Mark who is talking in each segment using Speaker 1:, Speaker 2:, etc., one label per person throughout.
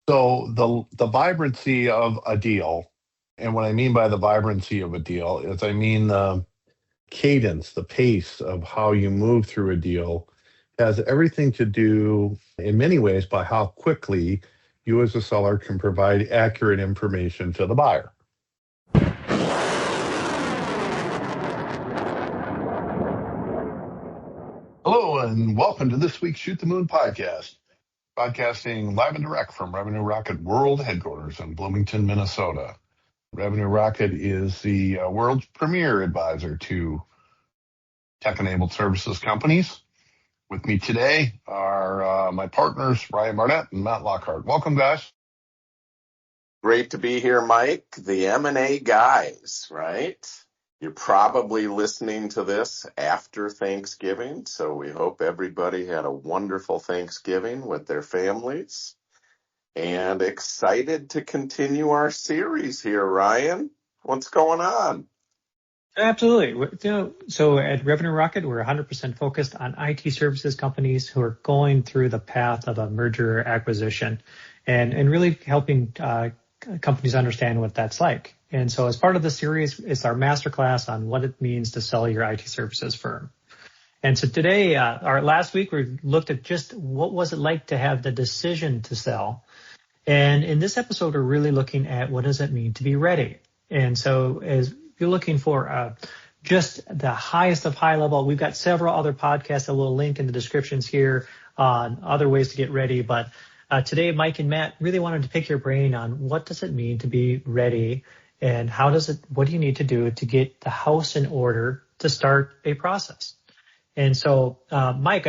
Speaker 1: So the vibrancy of a deal, and what I mean by the vibrancy of a deal is I mean the cadence, the pace of how you move through a deal has everything to do in many ways by how quickly you as a seller can provide accurate information to the buyer. Hello and welcome to this week's Shoot the Moon podcast, broadcasting live and direct from Revenue Rocket World Headquarters in Bloomington, Minnesota. Revenue Rocket is the world's premier advisor to tech-enabled services companies. With me today are my partners, Ryan Barnett and Matt Lockhart. Welcome, guys.
Speaker 2: Great to be here, Mike. The M&A guys, right? You're probably listening to this after Thanksgiving, so we hope everybody had a wonderful Thanksgiving with their families. And excited to continue our series here, Ryan. What's going on?
Speaker 3: Absolutely. So at Revenue Rocket, we're 100% focused on IT services companies who are going through the path of a merger or acquisition and really helping companies understand what that's like. And so as part of the series, it's our masterclass on what it means to sell your IT services firm. And so today, last week, we looked at just what was it like to have the decision to sell. And in this episode, we're really looking at what does it mean to be ready. And so as you're looking for just the highest of high level, we've got several other podcasts that we'll link in the descriptions here on other ways to get ready. But today, Mike and Matt really wanted to pick your brain on what does it mean to be ready and what do you need to do to get the house in order to start a process. And so, Mike,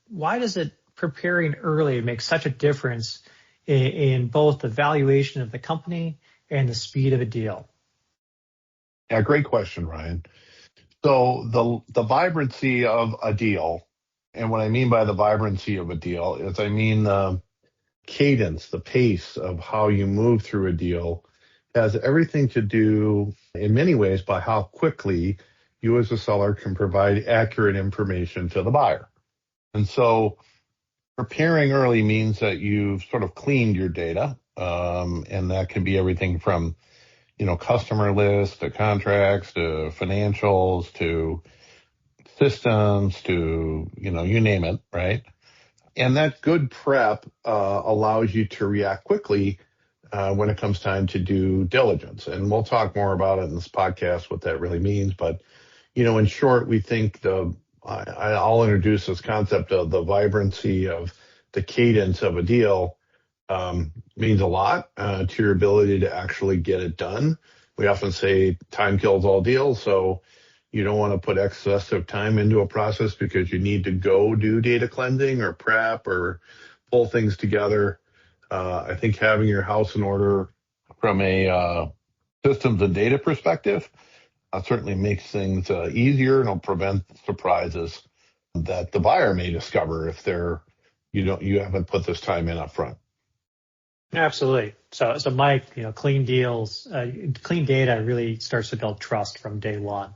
Speaker 3: why does it preparing early make such a difference in both the valuation of the company and the speed of a deal?
Speaker 1: Yeah, great question, Ryan. So the vibrancy of a deal, and what I mean by the vibrancy of a deal is I mean the cadence, the pace of how you move through a deal has everything to do in many ways by how quickly you as a seller can provide accurate information to the buyer. And so preparing early means that you've sort of cleaned your data, and that can be everything from customer lists to contracts to financials to systems to, you name it, right? And that good prep allows you to react quickly when it comes time to do diligence. And we'll talk more about it in this podcast, what that really means. But, in short, we think I'll introduce this concept of the vibrancy of the cadence of a deal means a lot to your ability to actually get it done. We often say time kills all deals, so you don't want to put excessive time into a process because you need to go do data cleansing or prep or pull things together. I think having your house in order from a systems and data perspective certainly makes things easier and will prevent surprises that the buyer may discover if you haven't put this time in up front.
Speaker 3: Absolutely. So Mike, clean deals, clean data really starts to build trust from day one.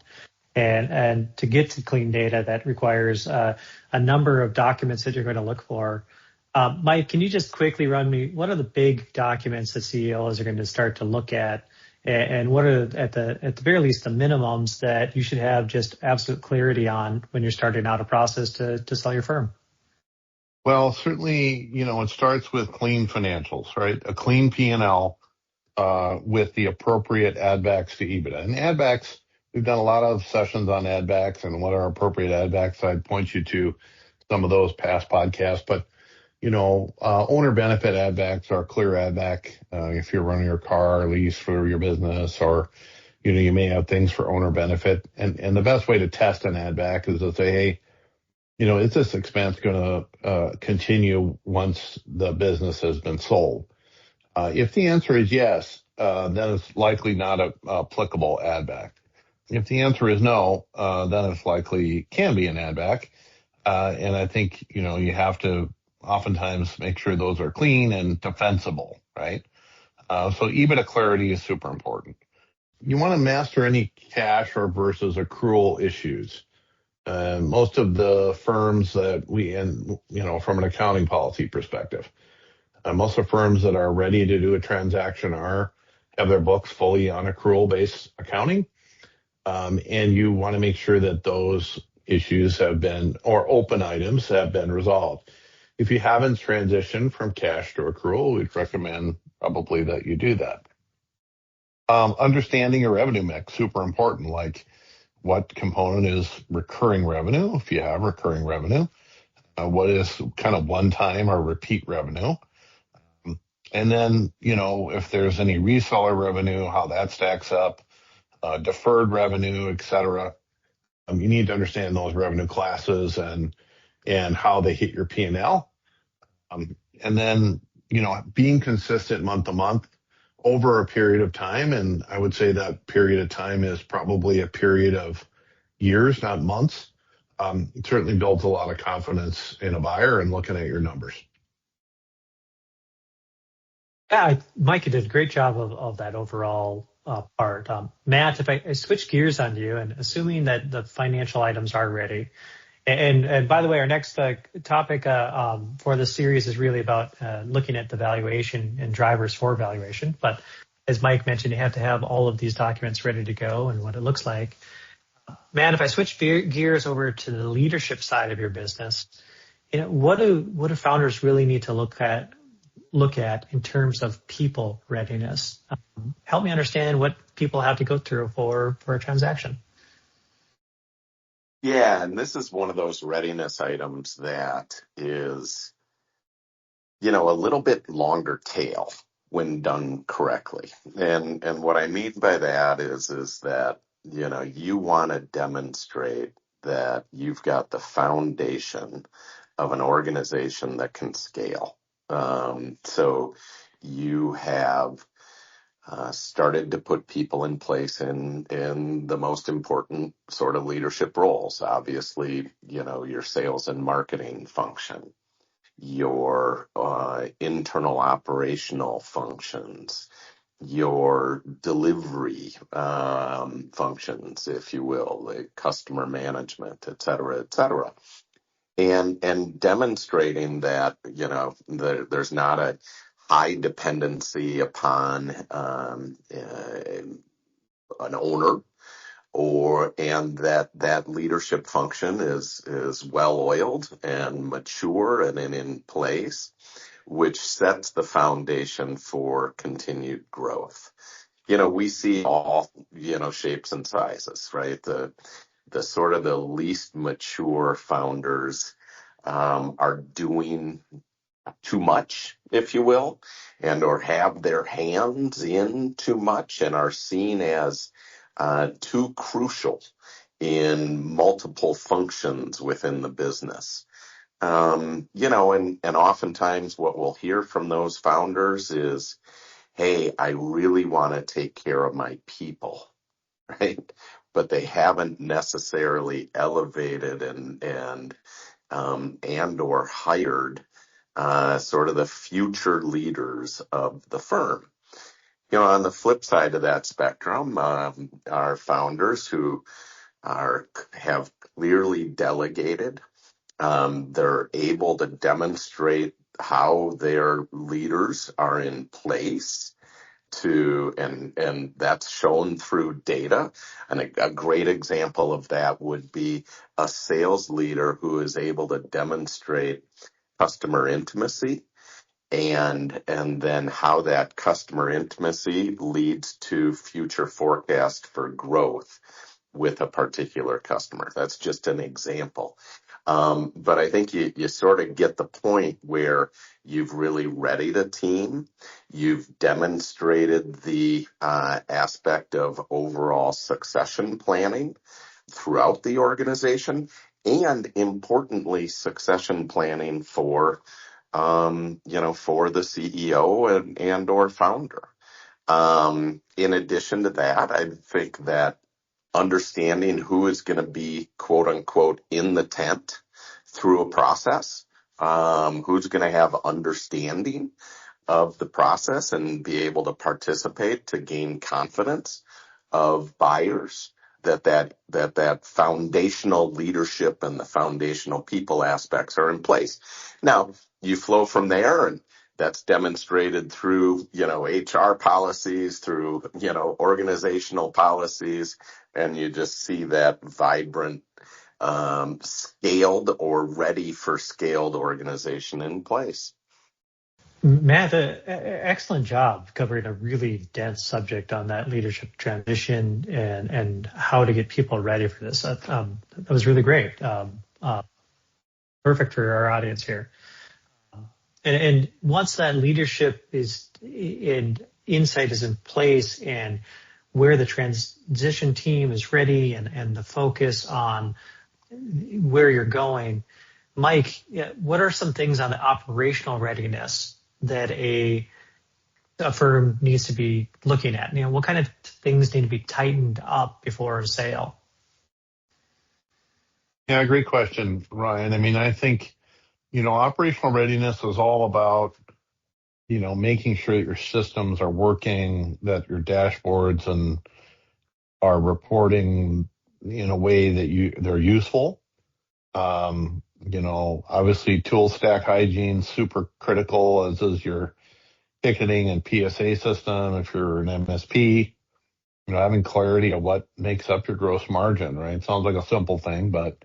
Speaker 3: And to get to clean data, that requires a number of documents that you're going to look for. Mike, can you just quickly run me, what are the big documents that CEOs are going to start to look at? And what are, at the very least, the minimums that you should have just absolute clarity on when you're starting out a process to sell your firm?
Speaker 1: Well, certainly, it starts with clean financials, right? A clean P&L with the appropriate add backs to EBITDA. And add backs, we've done a lot of sessions on add backs and what are appropriate add backs. I'd point you to some of those past podcasts. But, owner benefit add backs are a clear add back if you're running your car or lease for your business, or, you may have things for owner benefit. And the best way to test an add back is to say, hey, is this expense going to continue once the business has been sold? If the answer is yes, then it's likely not a applicable add back. If the answer is no, then it's likely can be an add back. And I think, you have to oftentimes make sure those are clean and defensible, right? So EBITDA clarity is super important. You want to master any cash or versus accrual issues. Most of the firms that from an accounting policy perspective, Most of the firms that are ready to do a transaction have their books fully on accrual-based accounting. And you want to make sure that those issues or open items have been resolved. If you haven't transitioned from cash to accrual, we'd recommend probably that you do that. Understanding your revenue mix, super important. Like what component is recurring revenue, if you have recurring revenue, what is kind of one-time or repeat revenue. And then, if there's any reseller revenue, how that stacks up, deferred revenue, et cetera. You need to understand those revenue classes and how they hit your P&L. And then, being consistent month to month over a period of time. And I would say that period of time is probably a period of years, not months. It certainly builds a lot of confidence in a buyer and looking at your numbers.
Speaker 3: Yeah, Mike, you did a great job of that overall part. Matt, if I switch gears on you, and assuming that the financial items are ready, and by the way, our next topic for this series is really about looking at the valuation and drivers for valuation. But as Mike mentioned, you have to have all of these documents ready to go and what it looks like. Matt, if I switch gears over to the leadership side of your business, what do founders really need to look at in terms of people readiness? Help me understand what people have to go through for a transaction.
Speaker 2: Yeah, and this is one of those readiness items that is, a little bit longer tail when done correctly. And what I mean by that is that, you want to demonstrate that you've got the foundation of an organization that can scale. So you have started to put people in place in the most important sort of leadership roles. Obviously, your sales and marketing function, your internal operational functions, your delivery functions, if you will, like customer management, et cetera, and demonstrating that, there's not a high dependency upon an owner, and that leadership function is well oiled and mature and in place, which sets the foundation for continued growth. We see all shapes and sizes, right? The sort of the least mature founders are doing too much, if you will, or have their hands in too much and are seen as too crucial in multiple functions within the business. And oftentimes what we'll hear from those founders is, hey, I really want to take care of my people, right? But they haven't necessarily elevated and or hired sort of the future leaders of the firm. On the flip side of that spectrum, are founders who have clearly delegated. They're able to demonstrate how their leaders are in place and that's shown through data. And a great example of that would be a sales leader who is able to demonstrate customer intimacy and then how that customer intimacy leads to future forecast for growth with a particular customer. That's just an example. But I think you sort of get the point where you've really readied a team. You've demonstrated the aspect of overall succession planning throughout the organization, and importantly, succession planning for the CEO and or founder. In addition to that, I think that understanding who is going to be, quote unquote, in the tent through a process, who's going to have understanding of the process and be able to participate to gain confidence of buyers, that foundational leadership and the foundational people aspects are in place. Now, you flow from there, and That's demonstrated through, HR policies, through, organizational policies, and you just see that vibrant, scaled or ready for scaled organization in place.
Speaker 3: Matt, excellent job covering a really dense subject on that leadership transition and how to get people ready for this. That was really great. Perfect for our audience here. And once that leadership is in insight is in place and where the transition team is ready and the focus on where you're going, Mike, what are some things on the operational readiness that a firm needs to be looking at? What kind of things need to be tightened up before a sale?
Speaker 1: Yeah, great question, Ryan. I mean, I think, operational readiness is all about, making sure that your systems are working, that your dashboards and are reporting in a way that they're useful. Obviously tool stack hygiene, super critical, as is your ticketing and PSA system. If you're an MSP, having clarity of what makes up your gross margin, right? Sounds like a simple thing, but,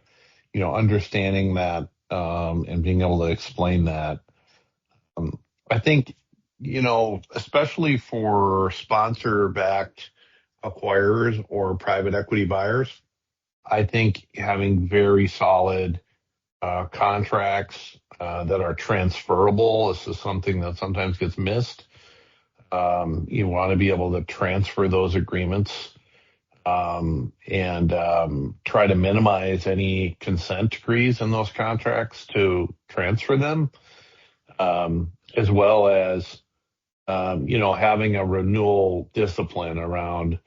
Speaker 1: understanding that, and being able to explain that. I think, especially for sponsor-backed acquirers or private equity buyers, I think having very solid contracts that are transferable is something that sometimes gets missed. You want to be able to transfer those agreements and try to minimize any consent decrees in those contracts to transfer them, as well as having a renewal discipline around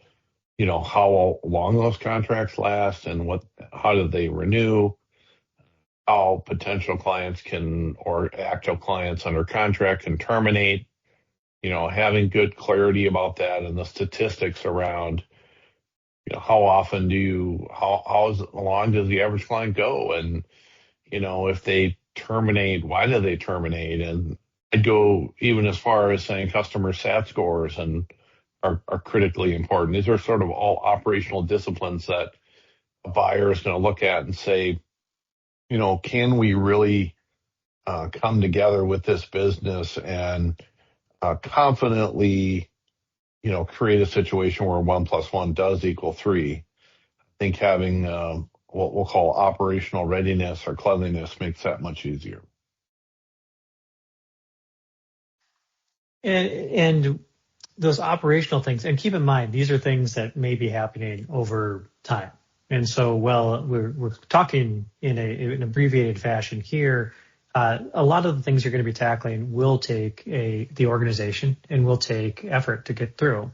Speaker 1: how long those contracts last and how do they renew, how potential clients or active clients under contract can terminate, having good clarity about that and the statistics around, how often how long does the average client go? And, if they terminate, why do they terminate? And I'd go even as far as saying customer sat scores are critically important. These are sort of all operational disciplines that a buyer is going to look at and say, can we really come together with this business and confidently, create a situation where 1+1 does equal 3. I think having what we'll call operational readiness or cleanliness makes that much easier.
Speaker 3: And those operational things, and keep in mind, these are things that may be happening over time. And so, we're talking in an abbreviated fashion here. A lot of the things you're going to be tackling will take the organization and will take effort to get through.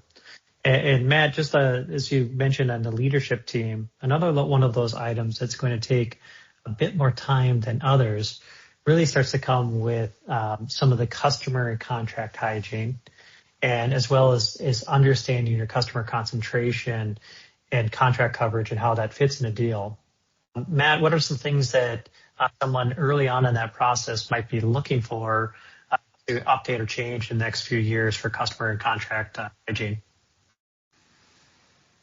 Speaker 3: And Matt, just as you mentioned on the leadership team, another one of those items that's going to take a bit more time than others really starts to come with some of the customer and contract hygiene, and as well as understanding your customer concentration and contract coverage and how that fits in a deal. Matt, what are some things that someone early on in that process might be looking for to update or change in the next few years for customer and contract hygiene?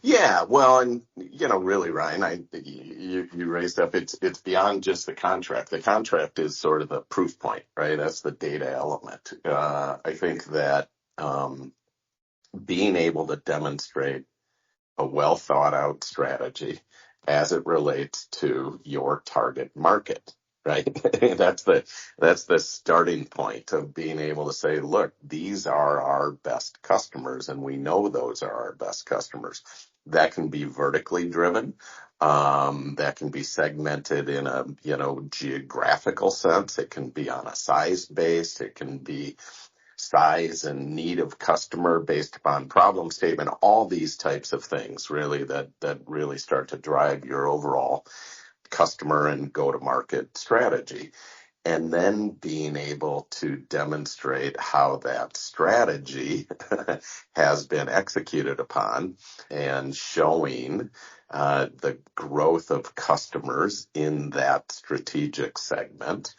Speaker 2: Yeah, well, and really, Ryan, you raised up. It's beyond just the contract. The contract is sort of the proof point, right? That's the data element. I think that being able to demonstrate a well thought out strategy as it relates to your target market, right? That's the starting point of being able to say, look, these are our best customers, and we know those are our best customers. That can be vertically driven. That can be segmented in a geographical sense. It can be on a size base. It can be size and need of customer based upon problem statement. All these types of things really that really start to drive your overall customer and go-to-market strategy. And then being able to demonstrate how that strategy has been executed upon and showing the growth of customers in that strategic segment,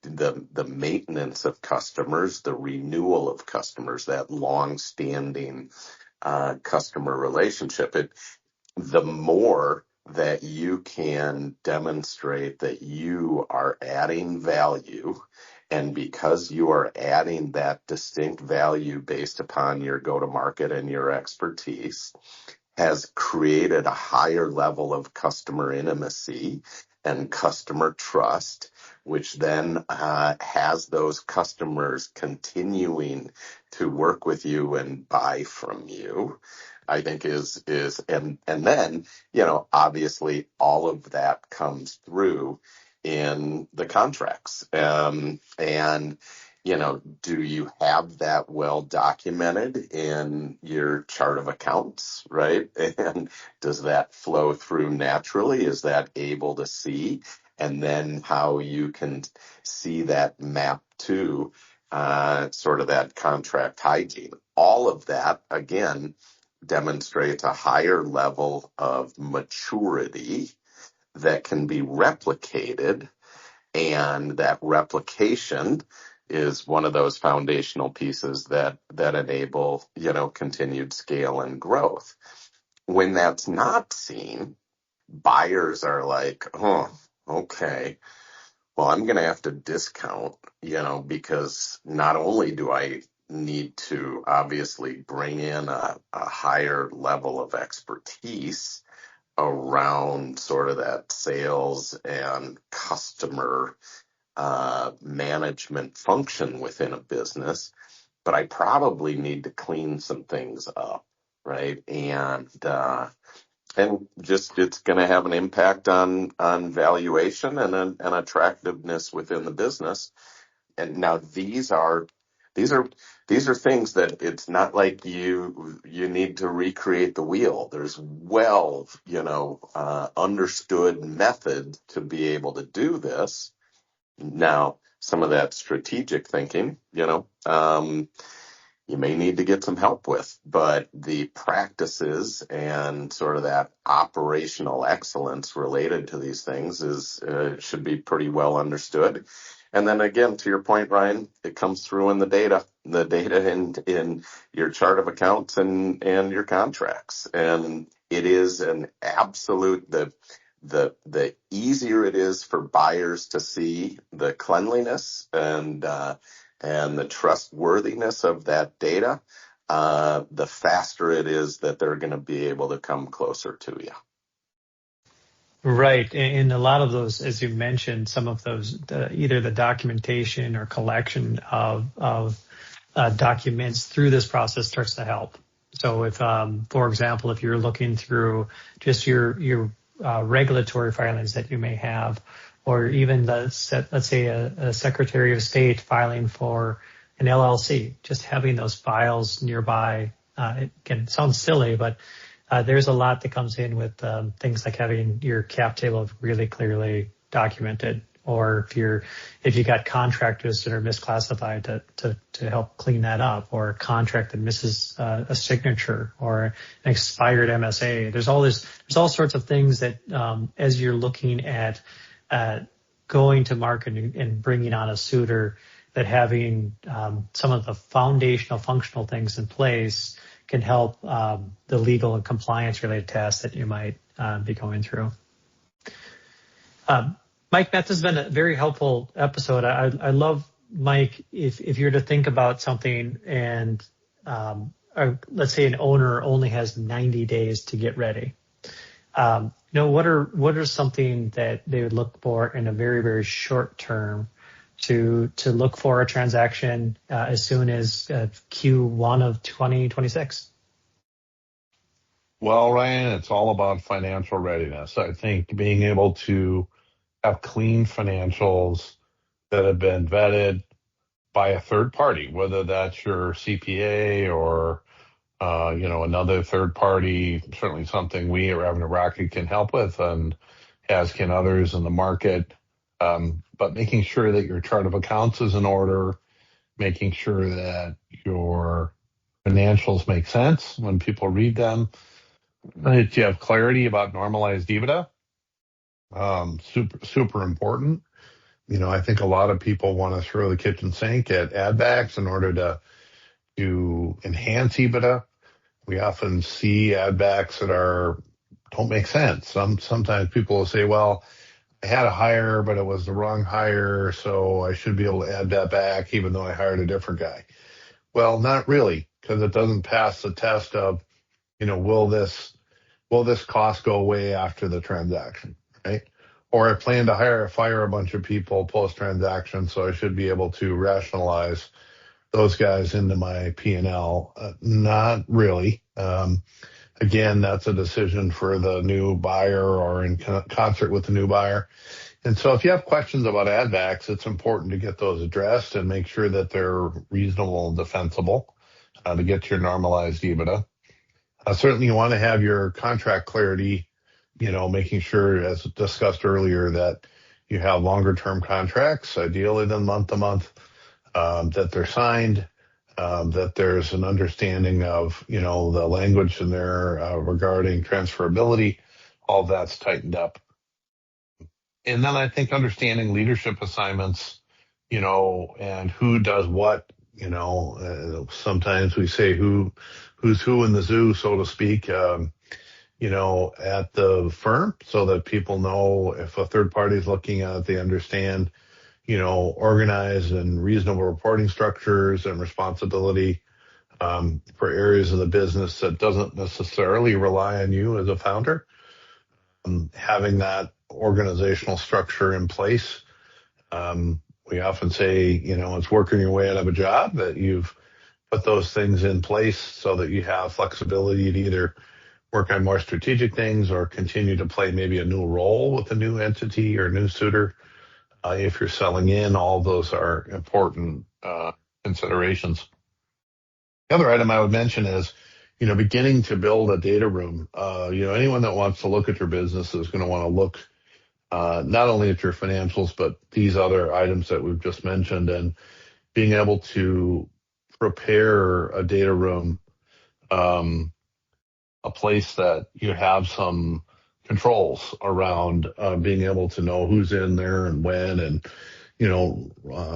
Speaker 2: the maintenance of customers, the renewal of customers, that long-standing customer relationship. The more that you can demonstrate that you are adding value, and because you are adding that distinct value based upon your go-to-market and your expertise, has created a higher level of customer intimacy and customer trust, which then has those customers continuing to work with you and buy from you, I think is and then, obviously all of that comes through in the contracts. And do you have that well documented in your chart of accounts, right? And does that flow through naturally? Is that able to see? And then how you can see that map to sort of that contract hygiene. All of that, again, demonstrates a higher level of maturity that can be replicated, and that replication is one of those foundational pieces that enable, continued scale and growth. When that's not seen, buyers are like, oh, okay, well, I'm going to have to discount, because not only do I need to obviously bring in a higher level of expertise around sort of that sales and customer management function within a business, but I probably need to clean some things up, right? And just it's going to have an impact on valuation and attractiveness within the business. And now these are things that it's not like you need to recreate the wheel. There's understood method to be able to do this. Now, some of that strategic thinking, you may need to get some help with, but the practices and sort of that operational excellence related to these things should be pretty well understood. And then again, to your point, Ryan, it comes through in the data in your chart of accounts and your contracts. And it is an absolute, the easier it is for buyers to see the cleanliness and the trustworthiness of that data, the faster it is that they're going to be able to come closer to you.
Speaker 3: Right. And a lot of those, as you mentioned, some of those, either the documentation or collection of documents through this process starts to help. So if, for example, if you're looking through just your regulatory filings that you may have, or even let's say a Secretary of State filing for an LLC, just having those files nearby, it can sound silly, but there's a lot that comes in with things like having your cap table really clearly documented, or if you got contractors that are misclassified to help clean that up, or a contract that misses a signature, or an expired MSA. There's all sorts of things that as you're looking at going to market and bringing on a suitor, that having some of the foundational functional things in place can help the legal and compliance related tasks that you might be going through. Mike, Matt, this has been a very helpful episode. I love, Mike, if you're to think about something and let's say an owner only has 90 days to get ready. What are something that they would look for in a very, very short term to look for a transaction as soon as Q1 of 2026?
Speaker 1: Well, Ryan, it's all about financial readiness. I think being able to have clean financials that have been vetted by a third party, whether that's your CPA or another third party, certainly something we at Revenue Rocket can help with, and as can others in the market. But making sure that your chart of accounts is in order, making sure that your financials make sense when people read them, that you have clarity about normalized EBITDA, super important. I think a lot of people want to throw the kitchen sink at add backs in order to enhance EBITDA. We often see add backs that don't make sense. Sometimes people will say, well, I had a hire, but it was the wrong hire, so I should be able to add that back even though I hired a different guy. Well, not really, because it doesn't pass the test of, will this cost go away after the transaction, right? Or I plan to fire a bunch of people post transaction, so I should be able to rationalize those guys into my P&L. Not really. Again, that's a decision for the new buyer or in concert with the new buyer. And so if you have questions about add backs, it's important to get those addressed and make sure that they're reasonable and defensible to get your normalized EBITDA. Certainly you want to have your contract clarity, making sure, as discussed earlier, that you have longer term contracts, ideally than month to month, that they're signed, that there's an understanding of, the language in there regarding transferability. All that's tightened up. And then I think understanding leadership assignments, and who does what, sometimes we say who's who in the zoo, so to speak, at the firm, so that people know if a third party is looking at it, they understand, organized and reasonable reporting structures and responsibility for areas of the business that doesn't necessarily rely on you as a founder. Having that organizational structure in place. We often say, it's working your way out of a job, that you've put those things in place so that you have flexibility to either work on more strategic things or continue to play maybe a new role with a new entity or new suitor. If you're selling in, all those are important considerations. The other item I would mention is, beginning to build a data room. Anyone that wants to look at your business is going to want to look not only at your financials, but these other items that we've just mentioned, and being able to prepare a data room, a place that you have some controls around being able to know who's in there and when, and,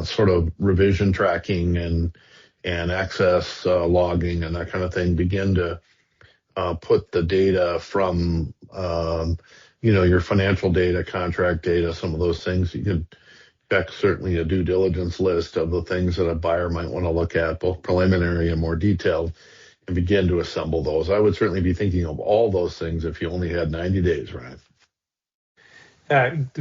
Speaker 1: sort of revision tracking and access logging and that kind of thing. Begin to put the data from, your financial data, contract data, some of those things. You could check certainly a due diligence list of the things that a buyer might want to look at, both preliminary and more detailed, and begin to assemble those. I would certainly be thinking of all those things if you only had 90 days, Ryan.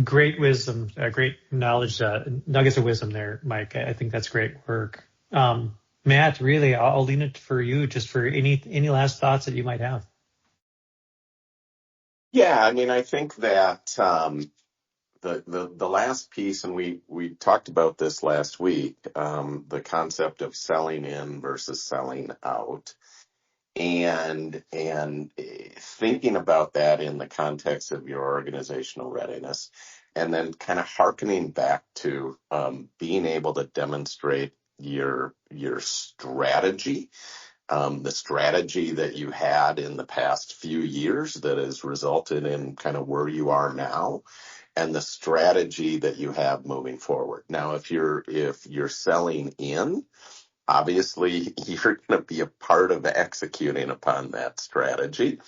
Speaker 3: Great wisdom, great knowledge, nuggets of wisdom there, Mike. I think that's great work. Matt, really, I'll lean it for you just for any last thoughts that you might have.
Speaker 2: Yeah, I think that the last piece, and we talked about this last week, the concept of selling in versus selling out, and thinking about that in the context of your organizational readiness, and then kind of hearkening back to being able to demonstrate your strategy, the strategy that you had in the past few years that has resulted in kind of where you are now, and the strategy that you have moving forward. Now, if you're selling in, obviously you're going to be a part of executing upon that strategy.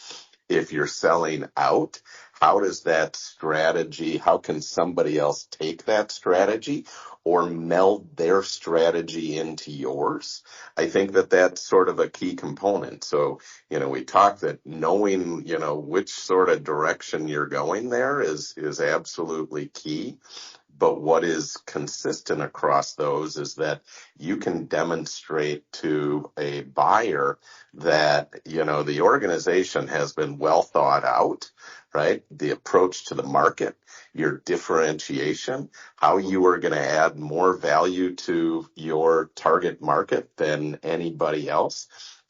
Speaker 2: If you're selling out, how does that strategy, how can somebody else take that strategy or meld their strategy into yours? I think that that's sort of a key component. So, we talked that knowing, which sort of direction you're going there is absolutely key. But what is consistent across those is that you can demonstrate to a buyer that, the organization has been well thought out, right? The approach to the market, your differentiation, how you are going to add more value to your target market than anybody else,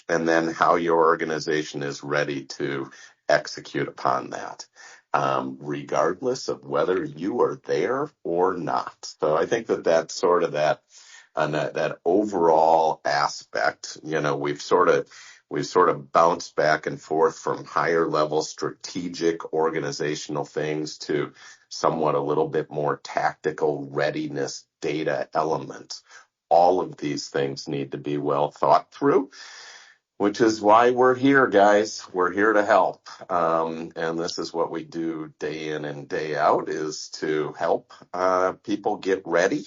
Speaker 2: and then how your organization is ready to execute upon that. Regardless of whether you are there or not. So I think that that's sort of that overall aspect. we sort of bounced back and forth from higher level strategic organizational things to somewhat a little bit more tactical readiness data elements. All of these things need to be well thought through, which is why we're here, guys. We're here to help. And this is what we do day in and day out, is to help people get ready,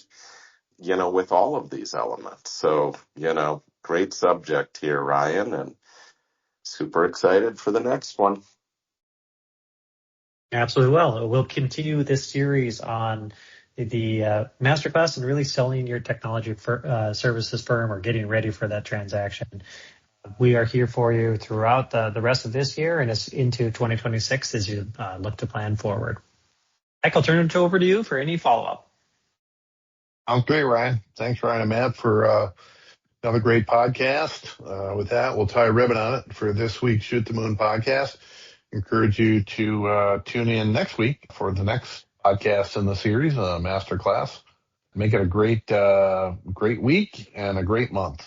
Speaker 2: with all of these elements. So, great subject here, Ryan, and super excited for the next one.
Speaker 3: Absolutely. Well, we'll continue this series on the Masterclass and really selling your technology services firm or getting ready for that transaction. We are here for you throughout the rest of this year and into 2026 as you look to plan forward. Mike, I'll turn it over to you for any follow-up.
Speaker 1: Sounds great, Ryan. Thanks, Ryan and Matt, for another great podcast. With that, we'll tie a ribbon on it for this week's Shoot the Moon podcast. Encourage you to tune in next week for the next podcast in the series, Masterclass. Make it a great week and a great month.